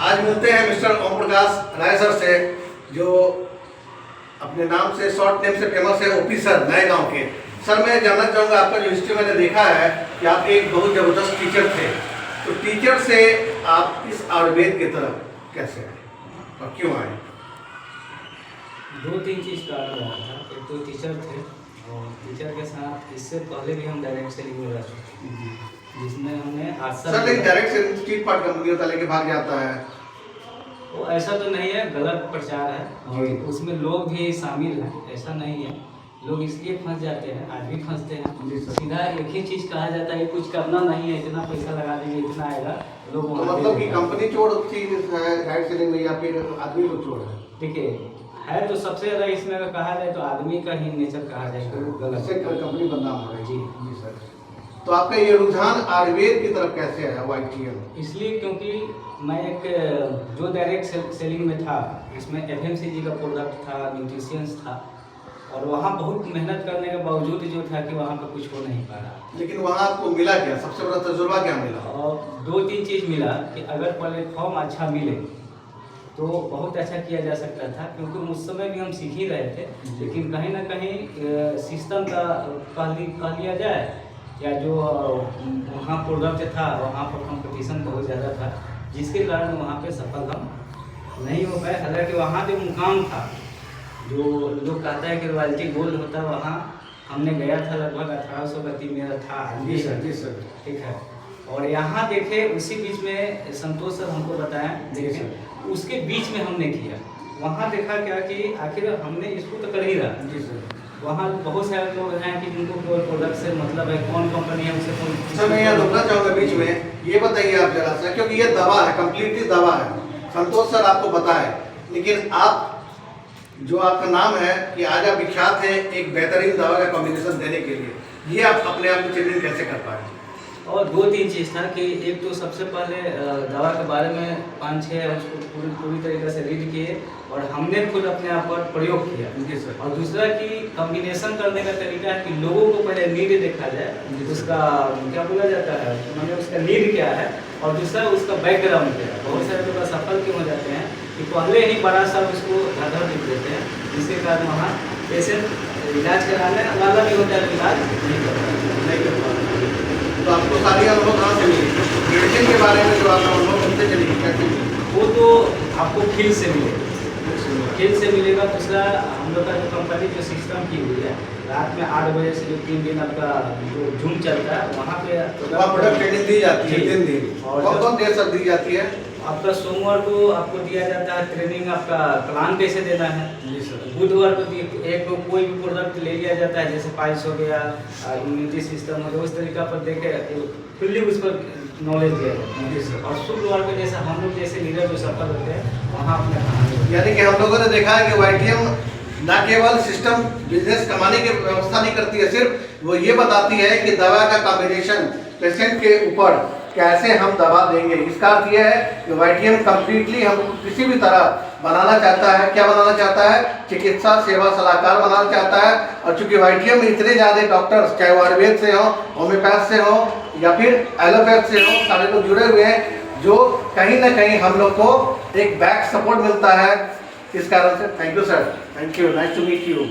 आज मिलते हैं मिस्टर ओम प्रकाश राय सर से, जो अपने नाम से शॉर्ट नेम से फेमस है ओपी सर, नए गांव के। सर मैं जानना चाहूँगा, आपका जो हिस्ट्री मैंने देखा है कि आप एक बहुत ज़बरदस्त टीचर थे, तो टीचर से आप इस आयुर्वेद की तरफ कैसे आए और क्यों आए? 2-3 चीज़ का रहा था। एक तो टीचर थे और टीचर के साथ इससे पहले भी हम डायरेक्ट सेलिंग में रह चुके हैं, जिसमें हमने 8 साल। सर लेकिन direct selling street part company होता लेके भाग जाता है, वो ऐसा तो नहीं है, गलत प्रचार है और उसमें लोग भी शामिल हैं, ऐसा नहीं है। लोग इसलिए फंस जाते हैं, आज भी फंसते हैं। सीधा एक ही चीज़ कहा जाता है, कुछ करना नहीं है, इतना पैसा लगा देंगे, इतना आएगा, लोग तो मतलब कि कंपनी चोर चीज है डायरेक्ट सेलिंग में या फिर आदमी लोग चोर है? ठीक है तो सबसे ज़्यादा इसमें अगर कहा जाए तो आदमी का ही नेचर कहा जाए तो गलत से कंपनी बदनाम हो रही है। जी जी सर, तो आपका ये रुझान आयुर्वेद की तरफ कैसे आया YTM? इसलिए क्योंकि मैं एक जो डायरेक्ट सेलिंग में था, इसमें FMCG का प्रोडक्ट था, न्यूट्रिशियंस था, और वहाँ बहुत मेहनत करने के बावजूद जो था कि वहाँ पर कुछ हो नहीं पा रहा। लेकिन वहाँ आपको मिला क्या? सबसे बड़ा तजुर्बा क्या मिला? और 2-3 चीज़ मिला कि अगर प्लेटफॉर्म अच्छा मिले तो बहुत अच्छा किया जा सकता था, क्योंकि उस समय भी हम सीख ही रहे थे। लेकिन कहीं ना कहीं सिस्टम का कह लिया जाए, या जो वहाँ प्रोडक्ट था वहाँ पर कंपटीशन बहुत ज़्यादा था, जिसके कारण वहाँ पे सफल हम नहीं हो पाए। हालांकि वहाँ जो मुकाम था, जो लोग कहता है कि रॉयल्टी गोल्ड होता है, वहाँ हमने गया था, लगभग 1800 गति मेरा था। जी सर। ठीक है, और यहाँ देखे उसी बीच में संतोष सर हमको बताया, देखे उसके बीच में हमने किया। वहाँ देखा क्या कि आखिर हमने इसको तो कर ही रहा। जी सर, वहाँ बहुत सारे लोग हैं कि जिनको कोई प्रोडक्ट से मतलब है, कौन कंपनी है उसे कौन। सर मैं यहाँ रुकना चाहूँगा बीच में, ये बताइए आप जरा सा, क्योंकि ये दवा है, कम्प्लीटली दवा है, संतोष सर आपको बताए, लेकिन आप जो आपका नाम है कि आज आप विख्यात हैं एक बेहतरीन दवा का कॉम्बिनेशन देने के लिए, ये आप अपने आप को चिन्हित कैसे कर पाए? और 2-3 चीज़ था कि एक तो सबसे पहले दवा के बारे में 5-6 उसको पूरी तरीके से रीड किए और हमने खुद अपने आप पर प्रयोग किया। जी सर। और दूसरा कि कॉम्बिनेशन करने का तरीका है कि लोगों को पहले नीड देखा जाए, उसका क्या बोला जाता है, मतलब उसका नीड क्या है, और दूसरा उसका बैकग्राउंड क्या है। बहुत सारे लोग असफल क्यों हो जाते हैं कि पहले ही बड़ा सा उसको धड़धड़ लिख देते हैं, जिसके कारण वहाँ पेशेंट इलाज कराने वाला भी होता है, इलाज नहीं कर पाता। तो आपको सारी अनुभव कहाँ से मिली? मेडिसिन के बारे में जो आपका अनुभव उनसे चली कैसे मिली? वो तो आपको फील्ड से मिलेगा, फील्ड से मिलेगा। दूसरा हम लोग का जो कंपनी जो सिस्टम की हुई है, रात में 8 बजे से जो 3 दिन आपका जो जूम चलता है, वहाँ पे प्रोडक्ट ट्रेनिंग दी जाती है 3 दिन। और कौन देर तक दी जाती है? आपका सोमवार को आपको दिया जाता है ट्रेनिंग, आपका प्लान कैसे देना है। जी सर। बुधवार को एक कोई भी प्रोडक्ट ले लिया जाता है, जैसे पाइल्स हो गया, इम्यूनिटी सिस्टम हो गया, उस तरीका पर देखे फुल्ली उस पर नॉलेज दिया जाता है। जी सर। और शुक्रवार को जैसे हम लोग जैसे लीडर जो सफल होते हैं, वहाँ अपने कहानी, यानी कि हम लोगों ने देखा है कि YTM न केवल सिस्टम बिजनेस कमाने की व्यवस्था नहीं करती है, सिर्फ वो ये बताती है कि दवा का कॉम्बिनेशन पेशेंट के ऊपर कैसे हम दवा देंगे। इसका अर्थ यह है कि YTM कम्प्लीटली हम किसी भी तरह बनाना चाहता है, क्या बनाना चाहता है, चिकित्सा सेवा सलाहकार बनाना चाहता है। और चूंकि YTM में इतने ज़्यादा डॉक्टर्स, चाहे वो आयुर्वेद से हो, होम्योपैथ से हो या फिर एलोपैथ से हो, सारे लोग जुड़े हुए हैं, जो कहीं ना कहीं हम लोग को एक बैक सपोर्ट मिलता है। इस कारण से thank you sir, thank you, nice to meet you.